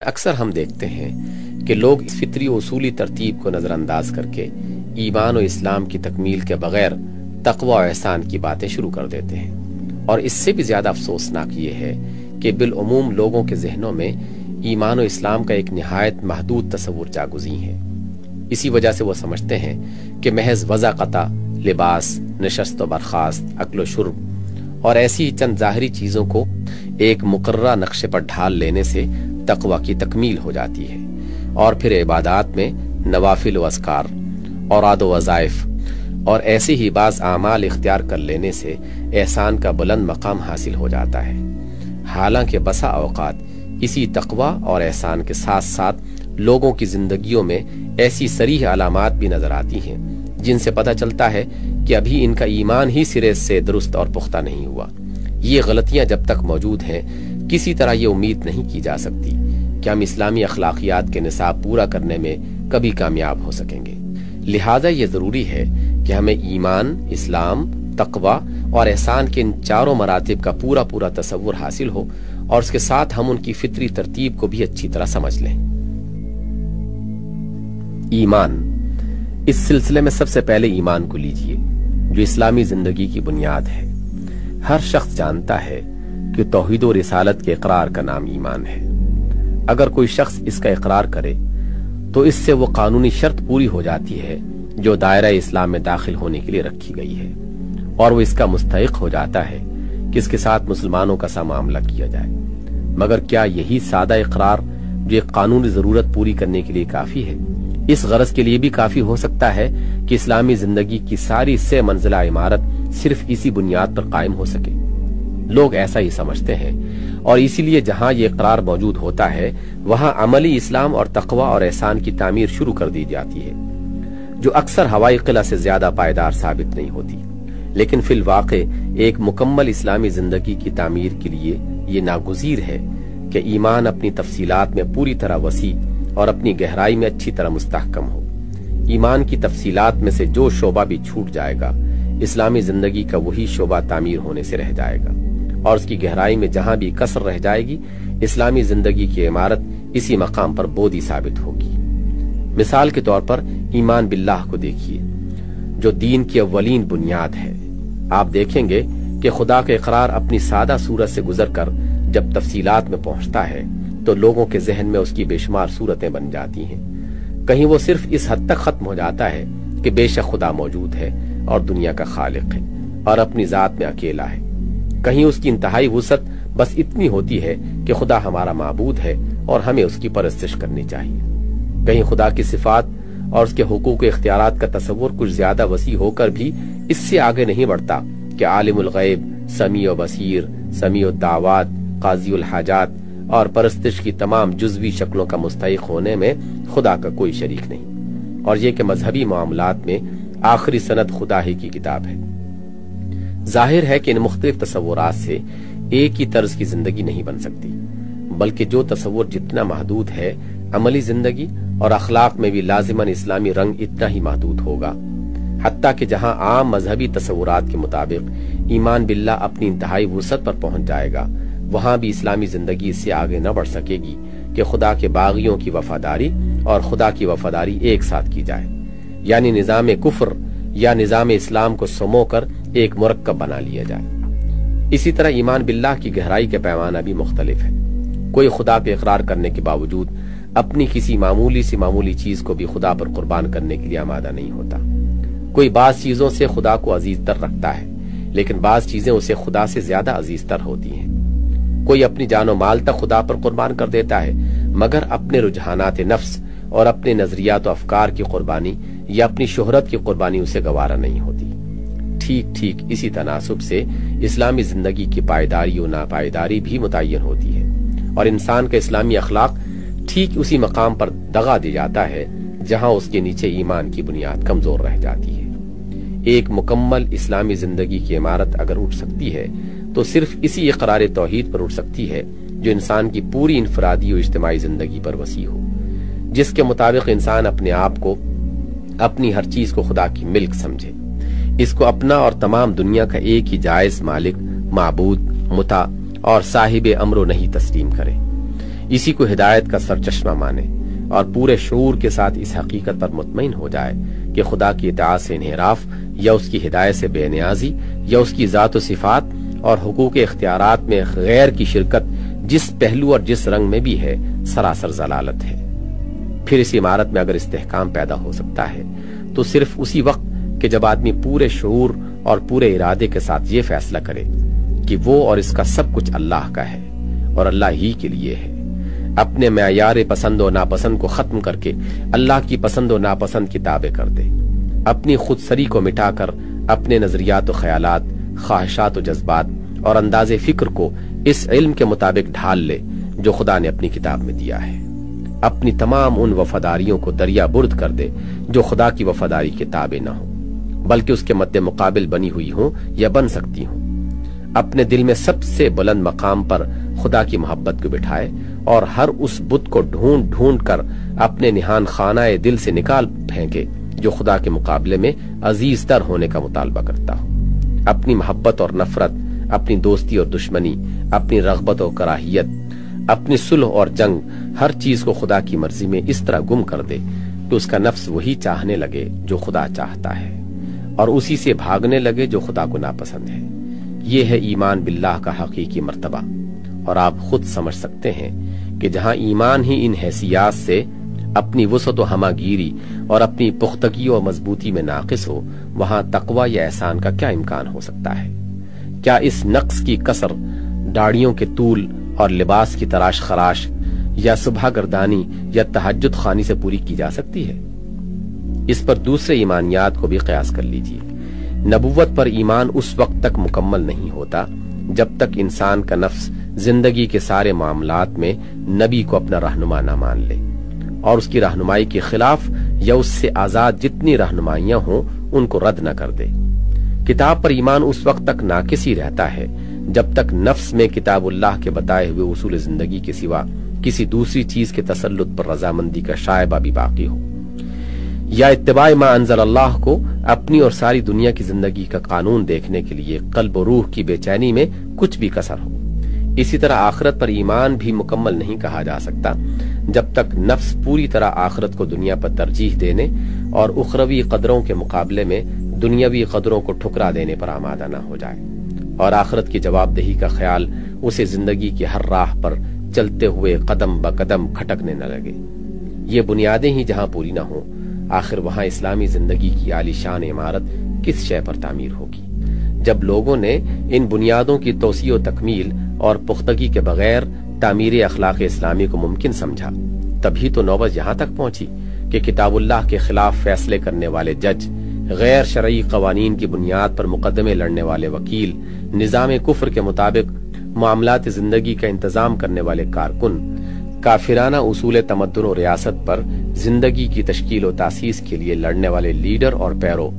اکثر ہم دیکھتے ہیں کہ لوگ اس فطری و اصولی ترتیب کو نظر انداز کر کے ایمان و اسلام کی تکمیل کے بغیر تقوی و احسان کی باتیں شروع کر دیتے ہیں، اور اس سے بھی زیادہ افسوسناک یہ ہے کہ بالعموم لوگوں کے ذہنوں میں ایمان و اسلام کا ایک نہایت محدود تصور جاگزیں ہے۔ اسی وجہ سے وہ سمجھتے ہیں کہ محض وضع قطع، لباس، نشست و برخاست، اکل و شرب اور ایسی چند ظاہری چیزوں کو ایک مقررہ نقشے پر ڈھال لینے سے تقوی کی تکمیل ہو جاتی ہے، اور پھر عبادات میں نوافل و اذکار، اوراد و وظائف اور ایسے ہی بعض اعمال اختیار کر لینے سے احسان کا بلند مقام حاصل ہو جاتا ہے۔ حالانکہ بسا اوقات اسی تقوی اور احسان کے ساتھ ساتھ لوگوں کی زندگیوں میں ایسی صریح علامات بھی نظر آتی ہیں جن سے پتہ چلتا ہے کہ ابھی ان کا ایمان ہی سرے سے درست اور پختہ نہیں ہوا۔ یہ غلطیاں جب تک موجود ہیں، کسی طرح یہ امید نہیں کی جا سکتی کہ ہم اسلامی اخلاقیات کے نصاب پورا کرنے میں کبھی کامیاب ہو سکیں گے۔ لہذا یہ ضروری ہے کہ ہمیں ایمان، اسلام، تقوی اور احسان کے ان چاروں مراتب کا پورا تصور حاصل ہو، اور اس کے ساتھ ہم ان کی فطری ترتیب کو بھی اچھی طرح سمجھ لیں۔ ایمان، اس سلسلے میں سب سے پہلے ایمان کو لیجئے، جو اسلامی زندگی کی بنیاد ہے۔ ہر شخص جانتا ہے کہ توحید و رسالت کے اقرار کا نام ایمان ہے۔ اگر کوئی شخص اس کا اقرار کرے تو اس سے وہ قانونی شرط پوری ہو جاتی ہے جو دائرہ اسلام میں داخل ہونے کے لیے رکھی گئی ہے، اور وہ اس کا مستحق ہو جاتا ہے کہ اس کے ساتھ مسلمانوں کا سا معاملہ کیا جائے۔ مگر کیا یہی سادہ اقرار جو ایک قانونی ضرورت پوری کرنے کے لیے کافی ہے؟ اس غرض کے لیے بھی کافی ہو سکتا ہے کہ اسلامی زندگی کی ساری 6 منزلہ عمارت صرف اسی بنیاد پر قائم ہو سکے؟ لوگ ایسا ہی سمجھتے ہیں، اور اسی لیے جہاں یہ اقرار موجود ہوتا ہے وہاں عملی اسلام اور تقوی اور احسان کی تعمیر شروع کر دی جاتی ہے، جو اکثر ہوائی قلعہ سے زیادہ پائیدار ثابت نہیں ہوتی۔ لیکن فی الواقع ایک مکمل اسلامی زندگی کی تعمیر کے لیے یہ ناگزیر ہے کہ ایمان اپنی تفصیلات میں پوری طرح وسیع اور اپنی گہرائی میں اچھی طرح مستحکم ہو۔ ایمان کی تفصیلات میں سے جو شعبہ بھی چھوٹ جائے گا، اسلامی زندگی کا وہی شعبہ تعمیر ہونے سے رہ جائے گا، اور اس کی گہرائی میں جہاں بھی کسر رہ جائے گی، اسلامی زندگی کی عمارت اسی مقام پر بودی ثابت ہوگی۔ مثال کے طور پر ایمان باللہ کو دیکھیے، جو دین کی اولین بنیاد ہے۔ آپ دیکھیں گے کہ خدا کا اقرار اپنی سادہ صورت سے گزر کر جب تفصیلات میں پہنچتا ہے تو لوگوں کے ذہن میں اس کی بے شمار صورتیں بن جاتی ہیں۔ کہیں وہ صرف اس حد تک ختم ہو جاتا ہے کہ بے شک خدا موجود ہے اور دنیا کا خالق ہے اور اپنی ذات میں اکیلا ہے۔ کہیں اس کی انتہائی وسعت بس اتنی ہوتی ہے کہ خدا ہمارا معبود ہے اور ہمیں اس کی پرستش کرنی چاہیے۔ کہیں خدا کی صفات اور اس کے حقوق و اختیارات کا تصور کچھ زیادہ وسیع ہو کر بھی اس سے آگے نہیں بڑھتا کہ عالم الغیب، سمیع و بصیر، سمیع الدعوات، قاضی الحاجات اور پرستش کی تمام جزوی شکلوں کا مستحق ہونے میں خدا کا کوئی شریک نہیں، اور یہ کہ مذہبی معاملات میں آخری سند خدا ہی کی کتاب ہے۔ ظاہر ہے کہ ان مختلف تصورات سے ایک ہی طرز کی زندگی نہیں بن سکتی، بلکہ جو تصور جتنا محدود ہے، عملی زندگی اور اخلاق میں بھی لازماً اسلامی رنگ اتنا ہی محدود ہوگا، حتیٰ کہ جہاں عام مذہبی تصورات کے مطابق ایمان باللہ اپنی انتہائی وسعت پر پہنچ جائے گا، وہاں بھی اسلامی زندگی اس سے آگے نہ بڑھ سکے گی کہ خدا کے باغیوں کی وفاداری اور خدا کی وفاداری ایک ساتھ کی جائے، یعنی نظام کفر یا نظام اسلام کو سمو کر ایک مرکب بنا لیا جائے۔ اسی طرح ایمان باللہ کی گہرائی کے پیمانہ بھی مختلف ہے۔ کوئی خدا پہ اقرار کرنے کے باوجود اپنی کسی معمولی چیز کو بھی خدا پر قربان کرنے کے لیے آمادہ نہیں ہوتا۔ کوئی بعض چیزوں سے خدا کو عزیز تر رکھتا ہے، لیکن بعض چیزیں اسے خدا سے زیادہ عزیز تر ہوتی ہیں۔ کوئی اپنی جان و مال تک خدا پر قربان کر دیتا ہے، مگر اپنے رجحانات نفس اور اپنے نظریات و افکار کی قربانی یا اپنی شہرت کی قربانی اسے گوارا نہیں ہوتی۔ ٹھیک اسی تناسب سے اسلامی زندگی کی پائیداری و ناپائیداری بھی متعین ہوتی ہے، اور انسان کا اسلامی اخلاق ٹھیک اسی مقام پر دغا دی جاتا ہے جہاں اس کے نیچے ایمان کی بنیاد کمزور رہ جاتی ہے۔ ایک مکمل اسلامی زندگی کی عمارت اگر اٹھ سکتی ہے تو صرف اسی اقرار توحید پر اٹھ سکتی ہے جو انسان کی پوری انفرادی و اجتماعی زندگی پر وسیع ہو، جس کے مطابق انسان اپنے آپ کو، اپنی ہر چیز کو خدا کی ملک سمجھے، اس کو اپنا اور تمام دنیا کا ایک ہی جائز مالک، معبود، مطاع اور صاحب امر و نہی تسلیم کرے۔ اسی کو ہدایت کا سرچشمہ مانے اور پورے شعور کے ساتھ اس حقیقت پر مطمئن ہو جائے کہ خدا کی اطاعت سے انحراف یا اس کی ہدایت سے بے نیازی یا اس کی ذات و صفات اور حقوق اختیارات میں غیر کی شرکت جس پہلو اور جس رنگ میں بھی ہے سراسر ضلالت ہے۔ پھر اس عمارت میں اگر استحکام پیدا ہو سکتا ہے تو صرف اسی وقت کہ جب آدمی پورے شعور اور پورے ارادے کے ساتھ یہ فیصلہ کرے کہ وہ اور اس کا سب کچھ اللہ کا ہے اور اللہ ہی کے لیے ہے، اپنے معیار پسند و ناپسند کو ختم کر کے اللہ کی پسند و ناپسند کی تابع کر دے، اپنی خود سری کو مٹا کر اپنے نظریات و خیالات، خواہشات و جذبات اور انداز فکر کو اس علم کے مطابق ڈھال لے جو خدا نے اپنی کتاب میں دیا ہے، اپنی تمام ان وفاداریوں کو دریا برد کر دے جو خدا کی وفاداری کے تابع نہ ہوں بلکہ اس کے مد مقابل بنی ہوئی ہوں یا بن سکتی ہوں، اپنے دل میں سب سے بلند مقام پر خدا کی محبت کو بٹھائے اور ہر اس بت کو ڈھونڈ ڈھونڈ کر اپنے نہان خانہ دل سے نکال پھینکے جو خدا کے مقابلے میں عزیز تر ہونے کا مطالبہ کرتا ہو، اپنی محبت اور نفرت، اپنی دوستی اور دشمنی، اپنی رغبت اور کراہیت، اپنی صلح اور جنگ، ہر چیز کو خدا کی مرضی میں اس طرح گم کر دے کہ اس کا نفس وہی چاہنے لگے جو خدا چاہتا ہے اور اسی سے بھاگنے لگے جو خدا کو ناپسند ہے۔ یہ ہے ایمان باللہ کا حقیقی مرتبہ، اور آپ خود سمجھ سکتے ہیں کہ جہاں ایمان ہی ان حیثیات سے اپنی وسعت و ہمہ گیری اور اپنی پختگی و مضبوطی میں ناقص ہو، وہاں تقوی یا احسان کا کیا امکان ہو سکتا ہے؟ کیا اس نقص کی کسر داڑھیوں کے طول اور لباس کی تراش خراش یا صبح گردانی یا تہجد خوانی سے پوری کی جا سکتی ہے؟ اس پر دوسرے ایمانیات کو بھی قیاس کر لیجیے۔ نبوت پر ایمان اس وقت تک مکمل نہیں ہوتا جب تک انسان کا نفس زندگی کے سارے معاملات میں نبی کو اپنا رہنما نہ مان لے اور اس کی رہنمائی کے خلاف یا اس سے آزاد جتنی رہنمائیاں ہوں ان کو رد نہ کر دے۔ کتاب پر ایمان اس وقت تک ناقص ہی رہتا ہے جب تک نفس میں کتاب اللہ کے بتائے ہوئے اصول زندگی کے سوا کسی دوسری چیز کے تسلط پر رضامندی کا شائبہ بھی باقی ہو، یا اتباع ما انزل اللہ کو اپنی اور ساری دنیا کی زندگی کا قانون دیکھنے کے لیے قلب و روح کی بے چینی میں کچھ بھی کسر ہو۔ اسی طرح آخرت پر ایمان بھی مکمل نہیں کہا جا سکتا جب تک نفس پوری طرح آخرت کو دنیا پر ترجیح دینے اور اخروی قدروں کے مقابلے میں دنیاوی قدروں کو ٹھکرا دینے پر آمادہ نہ ہو جائے اور آخرت کی جواب دہی کا خیال اسے زندگی کی ہر راہ پر چلتے ہوئے قدم بقدم کھٹکنے نہ لگے۔ یہ بنیادیں ہی جہاں پوری نہ ہوں، آخر وہاں اسلامی زندگی کی عالی شان عمارت کس شے پر تعمیر ہوگی؟ جب لوگوں نے ان بنیادوں کی توسیع و تکمیل اور پختگی کے بغیر تعمیر اخلاق اسلامی کو ممکن سمجھا، تبھی تو نوبت یہاں تک پہنچی کہ کتاب اللہ کے خلاف فیصلے کرنے والے جج، غیر شرعی قوانین کی بنیاد پر مقدمے لڑنے والے وکیل، نظام کفر کے مطابق معاملات زندگی کا انتظام کرنے والے کارکن، کافرانہ اصول تمدن و ریاست پر زندگی کی تشکیل و تاسیس کے لیے لڑنے والے لیڈر اور پیرو،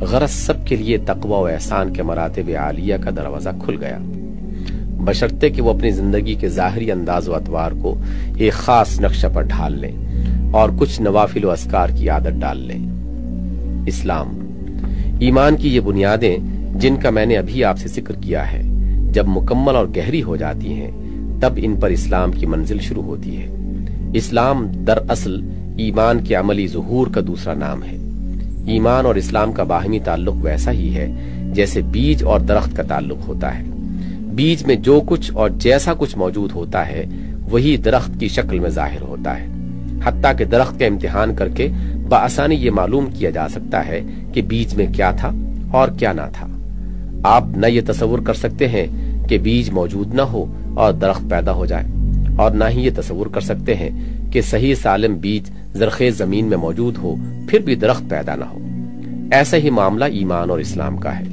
غرض سب کے لیے تقوی و احسان کے مراتب عالیہ کا دروازہ کھل گیا، بشرطے کہ وہ اپنی زندگی کے ظاہری انداز و اطوار کو ایک خاص نقشہ پر ڈھال لیں اور کچھ نوافل و اذکار کی عادت ڈال لیں۔ اسلام، ایمان کی یہ بنیادیں جن کا میں نے ابھی آپ سے ذکر کیا ہے، جب مکمل اور گہری ہو جاتی ہیں تب ان پر اسلام کی منزل شروع ہوتی ہے۔ اسلام دراصل ایمان کے عملی ظہور کا دوسرا نام ہے۔ ایمان اور اسلام کا باہمی تعلق ویسا ہی ہے جیسے بیج اور درخت کا تعلق ہوتا ہے۔ بیج میں جو کچھ اور جیسا کچھ موجود ہوتا ہے وہی درخت کی شکل میں ظاہر ہوتا ہے، حتیٰ کہ درخت کا امتحان کر کے بآسانی یہ معلوم کیا جا سکتا ہے کہ بیج میں کیا تھا اور کیا نہ تھا۔ آپ نہ یہ تصور کر سکتے ہیں کہ بیج موجود نہ ہو اور درخت پیدا ہو جائے، اور نہ ہی یہ تصور کر سکتے ہیں کہ صحیح سالم بیج زرخیز زمین میں موجود ہو پھر بھی درخت پیدا نہ ہو۔ ایسا ہی معاملہ ایمان اور اسلام کا ہے۔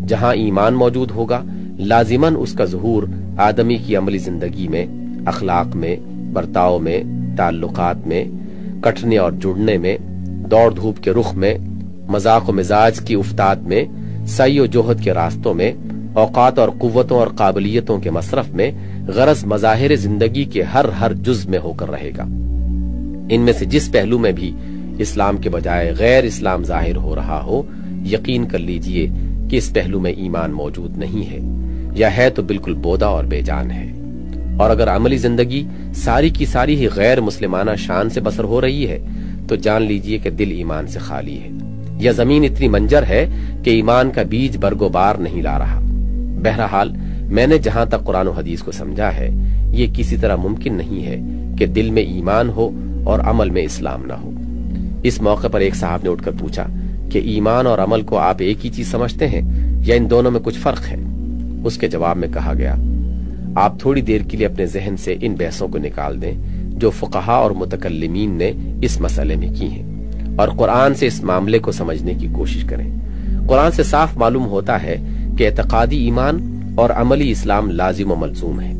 جہاں ایمان موجود ہوگا لازماً اس کا ظہور آدمی کی عملی زندگی میں، اخلاق میں، برتاؤ میں، تعلقات میں، کٹنے اور جڑنے میں، دوڑ دھوپ کے رخ میں، مذاق و مزاج کی افتاد میں، سعی و جوہد کے راستوں میں، اوقات اور قوتوں اور قابلیتوں کے مصرف میں، غرض مظاہر زندگی کے ہر جز میں ہو کر رہے گا۔ ان میں سے جس پہلو میں بھی اسلام کے بجائے غیر اسلام ظاہر ہو رہا ہو، یقین کر لیجئے کہ اس پہلو میں ایمان موجود نہیں ہے، یا ہے تو بالکل بودا اور بے جان ہے۔ اور اگر عملی زندگی ساری کی ساری ہی غیر مسلمانہ شان سے بسر ہو رہی ہے تو جان لیجئے کہ دل ایمان سے خالی ہے، یا زمین اتنی منجر ہے کہ ایمان کا بیج برگو بار نہیں لا رہا۔ بہرحال میں نے جہاں تک قرآن و حدیث کو سمجھا ہے، یہ کسی طرح ممکن نہیں ہے کہ دل میں ایمان ہو اور عمل میں اسلام نہ ہو۔ اس موقع پر ایک صاحب نے اٹھ کر پوچھا کہ ایمان اور عمل کو آپ ایک ہی چیز سمجھتے ہیں یا ان دونوں میں کچھ فرق ہے؟ اس کے جواب میں کہا گیا، آپ تھوڑی دیر کے لیے اپنے ذہن سے ان بحثوں کو نکال دیں جو فقہا اور متکلمین نے اس مسئلے میں کی ہیں، اور قرآن سے اس معاملے کو سمجھنے کی کوشش کریں۔ قرآن سے صاف معلوم ہوتا ہے کہ اعتقادی ایمان اور عملی اسلام لازم و ملزوم ہے۔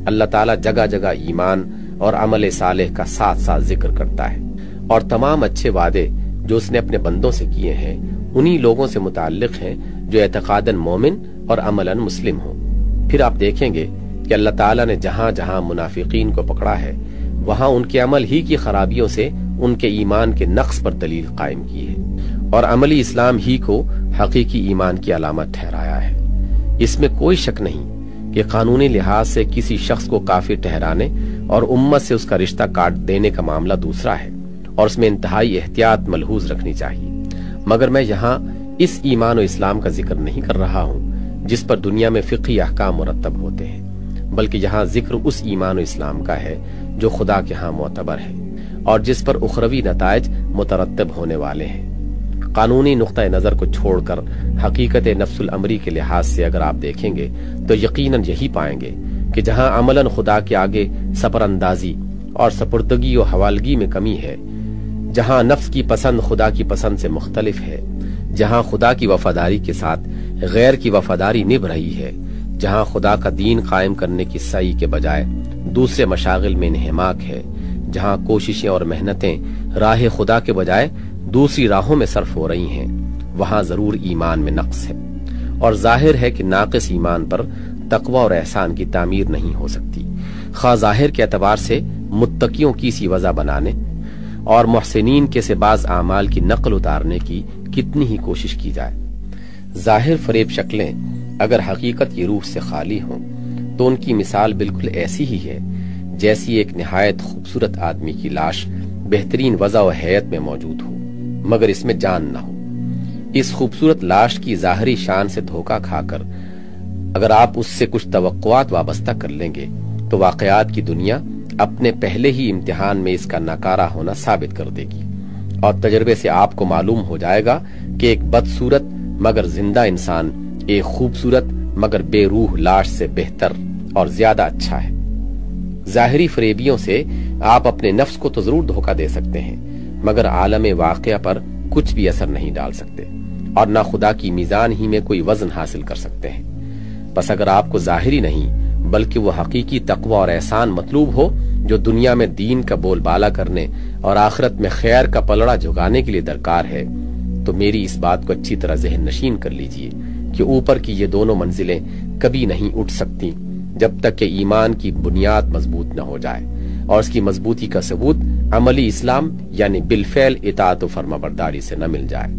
اللہ تعالیٰ جگہ جگہ ایمان اور عمل صالح کا ساتھ ساتھ ذکر کرتا ہے، اور تمام اچھے وعدے جو اس نے اپنے بندوں سے کیے ہیں انہی لوگوں سے متعلق ہیں جو اعتقاداً مومن اور عملاً مسلم ہوں۔ پھر آپ دیکھیں گے کہ اللہ تعالیٰ نے جہاں جہاں منافقین کو پکڑا ہے وہاں ان کے عمل ہی کی خرابیوں سے ان کے ایمان کے نقص پر دلیل قائم کی ہے، اور عملی اسلام ہی کو حقیقی ایمان کی علامت ٹھہرایا ہے۔ اس میں کوئی شک نہیں کہ قانونی لحاظ سے کسی شخص کو کافر ٹھہرانے اور امت سے اس کا رشتہ کاٹ دینے کا معاملہ دوسرا ہے، اور اس میں انتہائی احتیاط ملحوظ رکھنی چاہیے۔ مگر میں یہاں اس ایمان و اسلام کا ذکر نہیں کر رہا ہوں جس پر دنیا میں فقہی احکام مرتب ہوتے ہیں، بلکہ یہاں ذکر اس ایمان و اسلام کا ہے جو خدا کے ہاں معتبر ہے اور جس پر اخروی نتائج مترتب ہونے والے ہیں۔ قانونی نقطہ نظر کو چھوڑ کر حقیقت نفس الامری کے لحاظ سے اگر آپ دیکھیں گے تو یقیناً یہی پائیں گے کہ جہاں عملاً خدا کے آگے سپر اندازی اور سپردگی و حوالگی میں کمی ہے، جہاں نفس کی پسند خدا کی پسند سے مختلف ہے، جہاں خدا کی وفاداری کے ساتھ غیر کی وفاداری نبھ رہی ہے، جہاں خدا کا دین قائم کرنے کی سعی کے بجائے دوسرے مشاغل میں انہماک ہے، جہاں کوششیں اور محنتیں راہ خدا کے بجائے دوسری راہوں میں صرف ہو رہی ہیں، وہاں ضرور ایمان میں نقص ہے، اور ظاہر ہے کہ ناقص ایمان پر تقوی اور احسان کی تعمیر نہیں ہو سکتی، خواہ ظاہر کے اعتبار سے متقیوں کی سی وضع بنانے اور محسنین کے سے بعض اعمال کی نقل اتارنے کی کتنی ہی کوشش کی جائے۔ ظاہر فریب شکلیں اگر حقیقت کی روح سے خالی ہوں تو ان کی مثال بالکل ایسی ہی ہے جیسی ایک نہایت خوبصورت آدمی کی لاش بہترین وضع و حیت میں موجود ہو مگر اس میں جان نہ ہو۔ اس خوبصورت لاش کی ظاہری شان سے دھوکہ کھا کر اگر آپ اس سے کچھ توقعات وابستہ کر لیں گے تو واقعات کی دنیا اپنے پہلے ہی امتحان میں اس کا ناکارہ ہونا ثابت کر دے گی، اور تجربے سے آپ کو معلوم ہو جائے گا کہ ایک بدصورت مگر زندہ انسان ایک خوبصورت مگر بے روح لاش سے بہتر اور زیادہ اچھا ہے۔ ظاہری فریبیوں سے آپ اپنے نفس کو تو ضرور دھوکہ دے سکتے ہیں مگر عالم واقعہ پر کچھ بھی اثر نہیں ڈال سکتے، اور نہ خدا کی میزان ہی میں کوئی وزن حاصل کر سکتے ہیں۔ بس اگر آپ کو ظاہری نہیں بلکہ وہ حقیقی تقوی اور احسان مطلوب ہو جو دنیا میں دین کا بول بالا کرنے اور آخرت میں خیر کا پلڑا جھکانے کے لیے درکار ہے، تو میری اس بات کو اچھی طرح ذہن نشین کر لیجئے کہ اوپر کی یہ دونوں منزلیں کبھی نہیں اٹھ سکتی جب تک کہ ایمان کی بنیاد مضبوط نہ ہو جائے، اور اس کی مضبوطی کا ثبوت عملی اسلام یعنی بالفعل اطاعت و فرمانبرداری سے نہ مل جائے۔